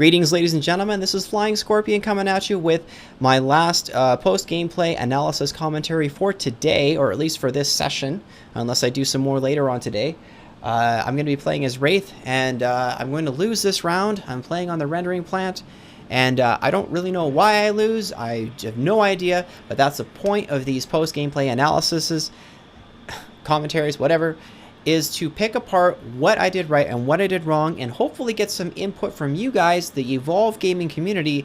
Greetings, ladies and gentlemen. This is Flying Scorpion coming at you with my last post-gameplay analysis commentary for today, or at least for this session, unless I do some more later on today. I'm going to be playing as Wraith, and I'm going to lose this round. I'm playing on the rendering plant, and I don't really know why I lose. I have no idea, but that's the point of these post-gameplay analyses, commentaries, whatever, is to pick apart what I did right and what I did wrong, and hopefully get some input from you guys, the Evolve gaming community,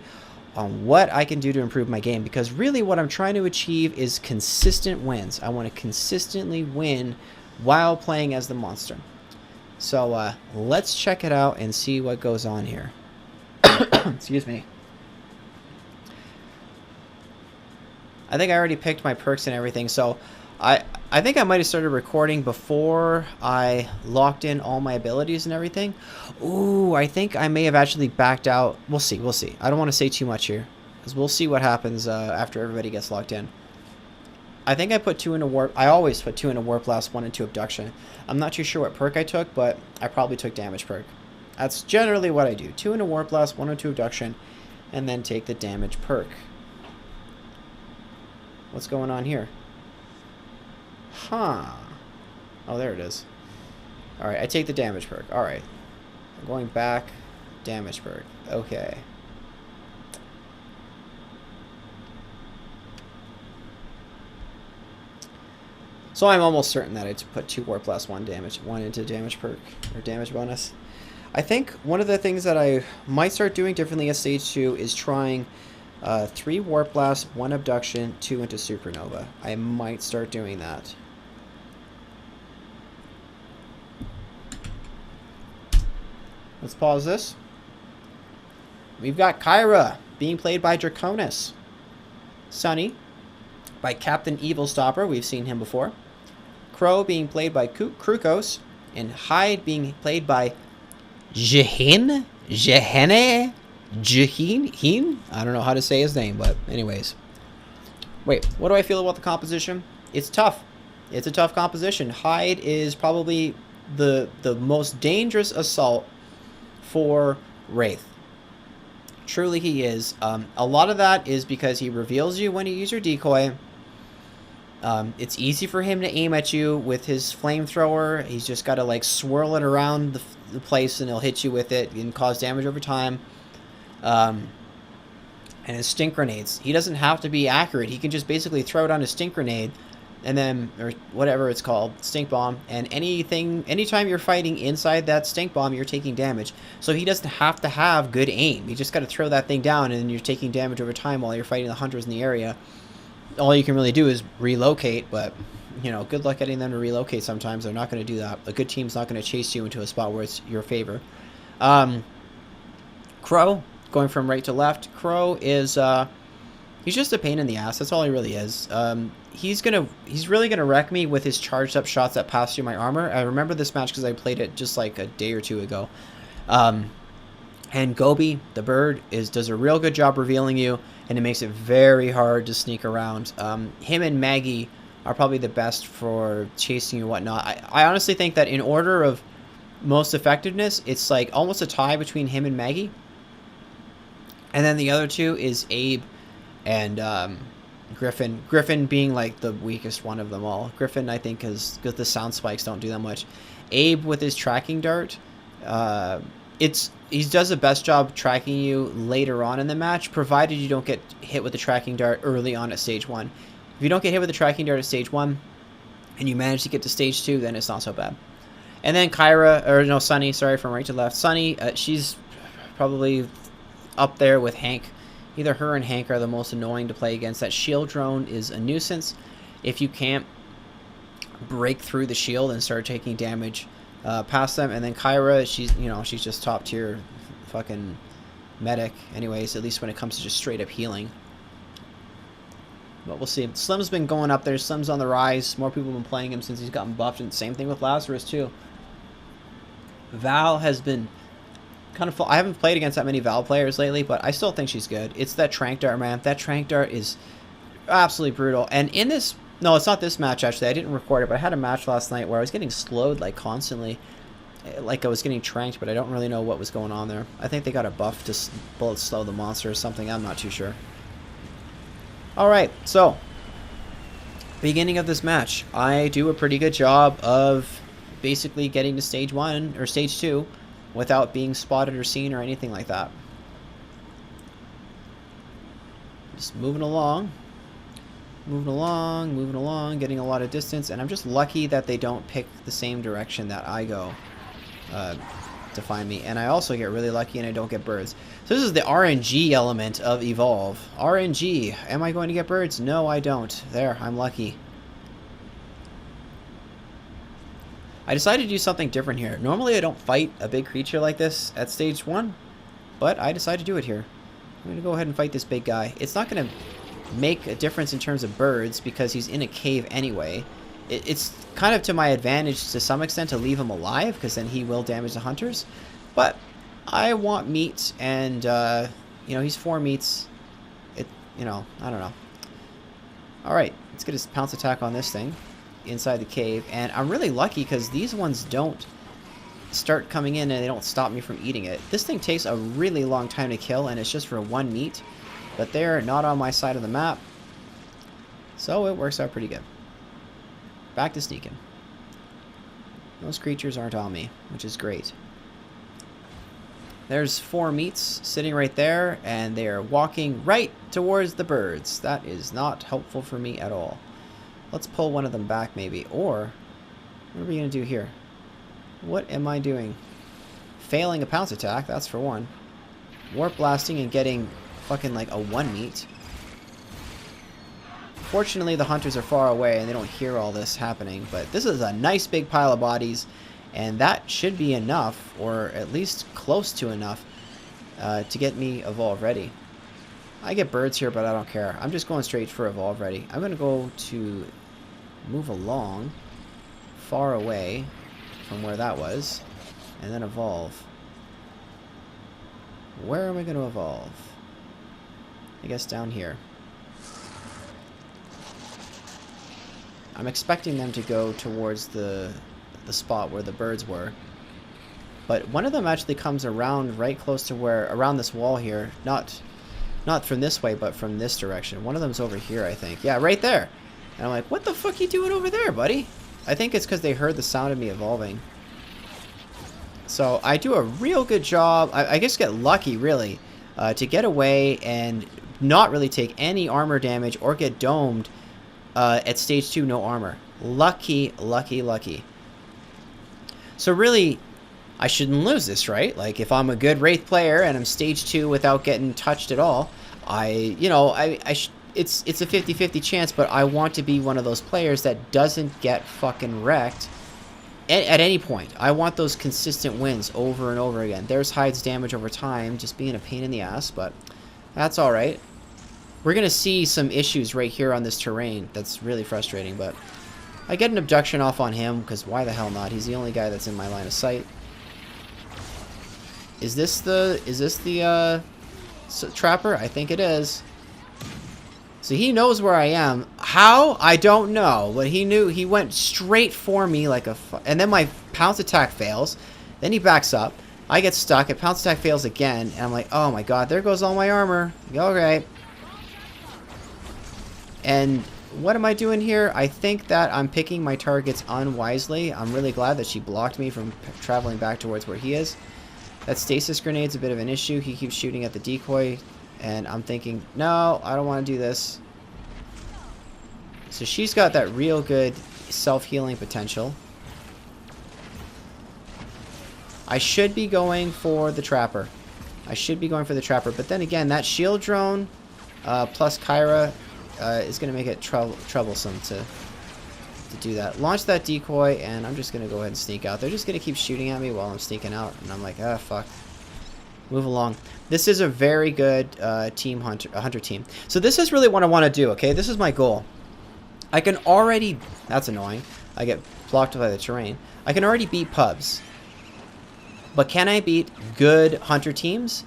on what I can do to improve my game. Because really what I'm trying to achieve is consistent wins. I want to consistently win while playing as the monster. So let's check it out and see what goes on here. Excuse me. I think I already picked my perks and everything, so I think I might have started recording before I locked in all my abilities and everything. Ooh, I think I may have actually backed out. We'll see, we'll see. I don't want to say too much here, because we'll see what happens after everybody gets locked in. I think I put 2 into Warp. I always put 2 into Warp Blast, 1 into Abduction. I'm not too sure what perk I took, but I probably took Damage perk. That's generally what I do. 2 into Warp Blast, 1 into Abduction, and then take the Damage perk. What's going on here? Huh. Oh, there it is. Alright, I take the damage perk. Alright. I'm going back. Damage perk. Okay. So I'm almost certain that I put 2 warp plus 1 damage. 1 into damage perk. Or damage bonus. I think one of the things that I might start doing differently at stage 2 is trying 3 warp blast, 1 abduction, 2 into supernova. I might start doing that. Let's pause this. We've got Kyra being played by Draconis. Sunny by Captain Evil Stopper. We've seen him before. Crow being played by Krukos. And Hyde being played by Jehin? Jehene? Jehin? I don't know how to say his name, but anyways. Wait, what do I feel about the composition? It's tough. It's a tough composition. Hyde is probably the most dangerous assault for Wraith. Truly he is. A lot of that is because he reveals you when you use your decoy. It's easy for him to aim at you with his flamethrower. He's just got to like swirl it around the place and he'll hit you with it and cause damage over time. And his stink grenades. He doesn't have to be accurate. He can just basically throw down a stink grenade and then, or whatever it's called, stink bomb, and anytime you're fighting inside that stink bomb, you're taking damage. So he doesn't have to have good aim. You just got to throw that thing down, and then you're taking damage over time while you're fighting the hunters in the area. All you can really do is relocate, but, you know, good luck getting them to relocate sometimes. They're not going to do that. A good team's not going to chase you into a spot where it's your favor. Crow, going from right to left. Crow is, he's just a pain in the ass. That's all he really is. He's really gonna wreck me with his charged up shots that pass through my armor. I remember this match because I played it just like a day or two ago. And Gobi, the bird, does a real good job revealing you, and it makes it very hard to sneak around. Him and Maggie are probably the best for chasing you and whatnot. I honestly think that in order of most effectiveness, it's like almost a tie between him and Maggie. And then the other two is Abe and Griffin. Griffin being like the weakest one of them all. Griffin, I think, because the sound spikes don't do that much. Abe with his tracking dart, he does the best job tracking you later on in the match, provided you don't get hit with the tracking dart early on at stage 1. If you don't get hit with the tracking dart at stage 1, and you manage to get to stage 2, then it's not so bad. And then Sunny, sorry, from right to left. Sunny, she's probably up there with Hank. Either her and Hank are the most annoying to play against. That shield drone is a nuisance. If you can't break through the shield and start taking damage past them. And then Kyra, she's just top tier fucking medic. Anyways, at least when it comes to just straight up healing. But we'll see. Slim's been going up there. Slim's on the rise. More people have been playing him since he's gotten buffed. And same thing with Lazarus too. Val has been kind of full. I haven't played against that many Val players lately, but I still think she's good. It's that Trank Dart, man. That Trank Dart is absolutely brutal. And in this, no, it's not this match actually. I didn't record it, but I had a match last night where I was getting slowed like constantly. like I was getting tranked, but I don't really know what was going on there. I think they got a buff to bullet slow the monster or something. I'm not too sure. Alright, so beginning of this match, I do a pretty good job of basically getting to stage 1 or stage 2 without being spotted or seen or anything like that. Just moving along, getting a lot of distance, and I'm just lucky that they don't pick the same direction that I go to find me. And I also get really lucky and I don't get birds. So this is the RNG element of Evolve. RNG. Am I going to get birds? No, I don't. There, I'm lucky. I decided to do something different here. Normally I don't fight a big creature like this at stage 1, but I decided to do it here. I'm going to go ahead and fight this big guy. It's not going to make a difference in terms of birds because he's in a cave anyway. It's kind of to my advantage to some extent to leave him alive because then he will damage the hunters. But I want meat, and you know, he's 4 meats. You know, I don't know. Alright, let's get his pounce attack on this thing inside the cave. And I'm really lucky because these ones don't start coming in and they don't stop me from eating it. This thing takes a really long time to kill, and it's just for 1 meat. But they're not on my side of the map, so it works out pretty good. Back to sneaking. Those creatures aren't on me, which is great. There's 4 meats sitting right there, and they are walking right towards the birds. That is not helpful for me at all. Let's pull one of them back maybe, or what are we going to do here? What am I doing? Failing a pounce attack, that's for one. Warp blasting and getting fucking like a 1 meat. Fortunately, the hunters are far away and they don't hear all this happening, but this is a nice big pile of bodies, and that should be enough, or at least close to enough, to get me Evolve ready. I get birds here, but I don't care. I'm just going straight for Evolve ready. I'm going to go to move along far away from where that was, and then Evolve. Where am I going to Evolve? I guess down here. I'm expecting them to go towards the spot where the birds were. But one of them actually comes around right close to where, around this wall here. Not from this way, but from this direction. One of them's over here, I think. Yeah, right there. And I'm like, what the fuck you doing over there, buddy? I think it's because they heard the sound of me evolving. So I do a real good job. I just get lucky, really, to get away and not really take any armor damage or get domed at stage 2, no armor. Lucky, lucky, lucky. So really, I shouldn't lose this, right? Like, if I'm a good Wraith player and I'm stage 2 without getting touched at all, it's a 50-50 chance, but I want to be one of those players that doesn't get fucking wrecked at any point. I want those consistent wins over and over again. There's Hyde's damage over time, just being a pain in the ass, but that's alright. We're going to see some issues right here on this terrain that's really frustrating, but I get an abduction off on him, because why the hell not? He's the only guy that's in my line of sight. Is this the trapper? I think it is. So he knows where I am. How? I don't know. But he knew. He went straight for me like a... And then my pounce attack fails. Then he backs up. I get stuck. And pounce attack fails again. And I'm like, oh my god, there goes all my armor. Okay. And what am I doing here? I think that I'm picking my targets unwisely. I'm really glad that she blocked me from traveling back towards where he is. That stasis grenade's a bit of an issue. He keeps shooting at the decoy. And I'm thinking, no, I don't want to do this. So she's got that real good self-healing potential. I should be going for the trapper. But then again, that shield drone plus Kyra is going to make it troublesome to do that. Launch that decoy, and I'm just going to go ahead and sneak out. They're just going to keep shooting at me while I'm sneaking out. And I'm like, ah, fuck. Move along. This is a very good hunter team. So this is really what I want to do, okay? This is my goal. I can already... That's annoying. I get blocked by the terrain. I can already beat pubs. But can I beat good hunter teams?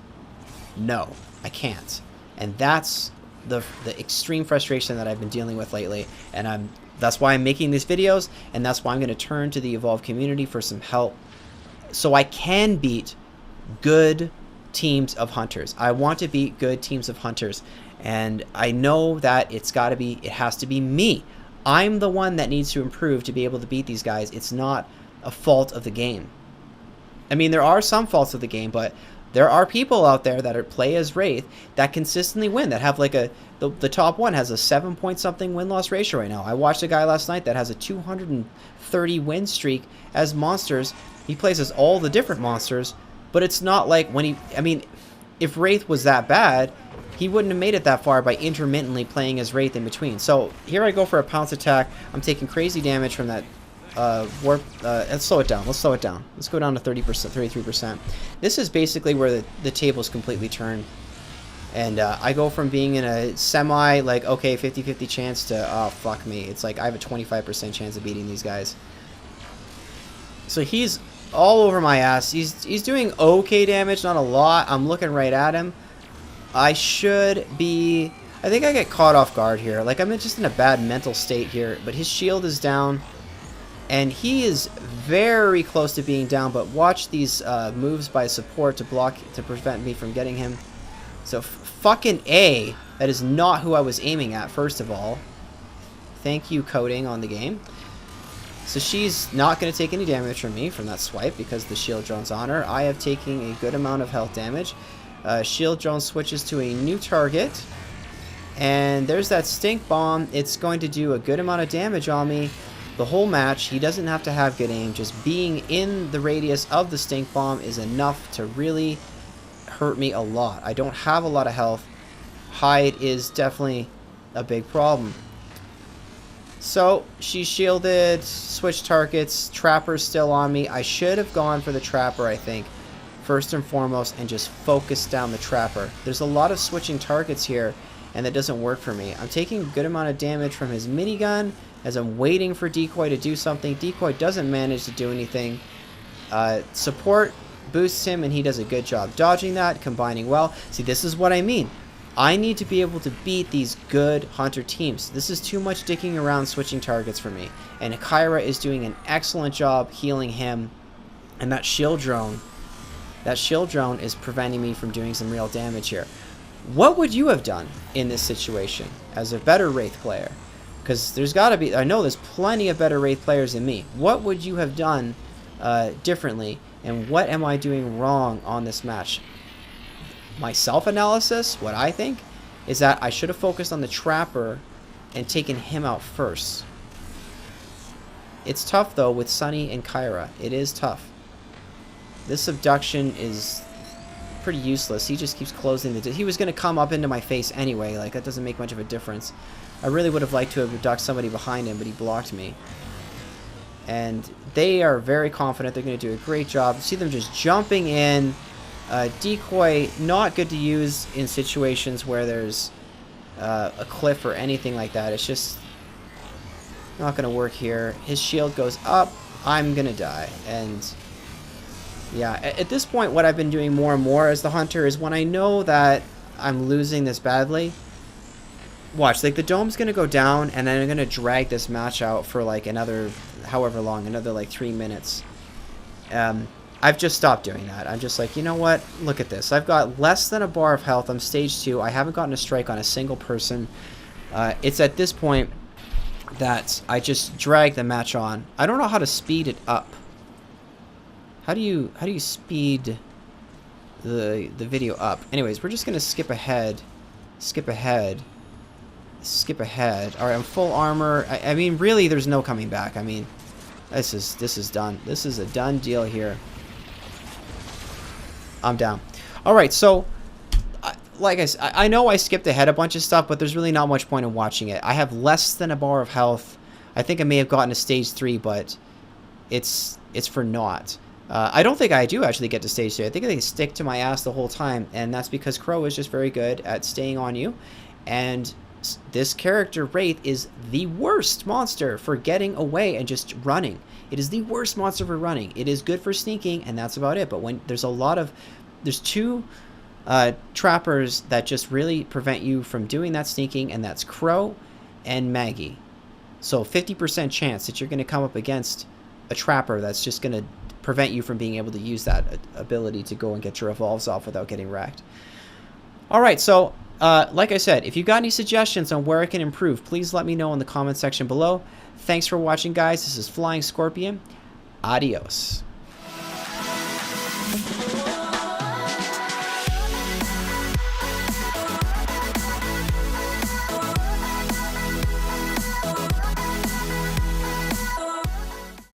No, I can't. And that's the extreme frustration that I've been dealing with lately. And that's why I'm making these videos, and that's why I'm going to turn to the Evolve community for some help. so I can beat good teams of hunters. I want to beat good teams of hunters, and I know that it has to be me. I'm the one that needs to improve to be able to beat these guys. It's not a fault of the game. I mean, there are some faults of the game, but there are people out there that play as Wraith that consistently win, that have like the top one has a 7-point-something win-loss ratio right now. I watched a guy last night that has a 230 win streak as monsters. He plays as all the different monsters, but it's not like I mean, if Wraith was that bad, he wouldn't have made it that far by intermittently playing as Wraith in between. So here I go for a pounce attack. I'm taking crazy damage from that warp. Let's slow it down. Let's slow it down. Let's go down to 30%, 33%. This is basically where the tables completely turn. And I go from being in a semi, like, okay, 50-50 chance to, oh, fuck me. It's like I have a 25% chance of beating these guys. So he's all over my ass. He's doing okay damage, not a lot. I'm looking right at him. I should be... I think I get caught off guard here. Like, I'm just in a bad mental state here. But his shield is down. And he is very close to being down. But watch these moves by support to prevent me from getting him. So, fucking A. That is not who I was aiming at, first of all. Thank you, coding on the game. So she's not going to take any damage from me from that swipe because the shield drone's on her. I have taken a good amount of health damage. Shield drone switches to a new target. And there's that stink bomb. It's going to do a good amount of damage on me the whole match. He doesn't have to have good aim. Just being in the radius of the stink bomb is enough to really hurt me a lot. I don't have a lot of health. Hide is definitely a big problem. So she's shielded, switch targets, Trapper's still on me. I should have gone for the Trapper, I think, first and foremost, and just focus down the Trapper. There's a lot of switching targets here, and that doesn't work for me. I'm taking a good amount of damage from his minigun as I'm waiting for Decoy to do something. Decoy doesn't manage to do anything. Support boosts him, and he does a good job dodging that, combining well. See, this is what I mean. I need to be able to beat these good hunter teams. This is too much dicking around switching targets for me. And Kyra is doing an excellent job healing him. And that shield drone is preventing me from doing some real damage here. What would you have done in this situation as a better Wraith player? Because there's got to be, I know there's plenty of better Wraith players than me. What would you have done differently? And what am I doing wrong on this match? My self-analysis, what I think, is that I should have focused on the Trapper and taken him out first. It's tough, though, with Sunny and Kyra. It is tough. This abduction is pretty useless. He just keeps closing the... He was going to come up into my face anyway. Like, that doesn't make much of a difference. I really would have liked to have abducted somebody behind him, but he blocked me. And they are very confident they're going to do a great job. See them just jumping in. Decoy, not good to use in situations where there's a cliff or anything like that. It's just not going to work here. His shield goes up. I'm going to die. And yeah, at this point, what I've been doing more and more as the hunter is when I know that I'm losing this badly, watch, like the dome's going to go down and then I'm going to drag this match out for like another, however long, another like 3 minutes. I've just stopped doing that. I'm just like, you know what? Look at this. I've got less than a bar of health. I'm stage 2. I haven't gotten a strike on a single person. It's at this point that I just drag the match on. I don't know how to speed it up. How do you speed the video up? Anyways, we're just gonna skip ahead. Skip ahead. Skip ahead. Alright, I'm full armor. I mean, really, there's no coming back. I mean, this is done. This is a done deal here. I'm down. Alright, so, like I know I skipped ahead a bunch of stuff, but there's really not much point in watching it. I have less than a bar of health. I think I may have gotten to stage 3, but it's for naught. I don't think I do actually get to stage 3. I think they stick to my ass the whole time, and that's because Crow is just very good at staying on you. And this character, Wraith, is the worst monster for getting away and just running. It is the worst monster for running. It is good for sneaking, and that's about it. But when there's a lot of... There's 2 trappers that just really prevent you from doing that sneaking, and that's Crow and Maggie. So 50% chance that you're going to come up against a trapper that's just going to prevent you from being able to use that ability to go and get your evolves off without getting wrecked. All right, so like I said, if you got any suggestions on where I can improve, please let me know in the comment section below. Thanks for watching, guys. This is Flying Scorpion. Adios.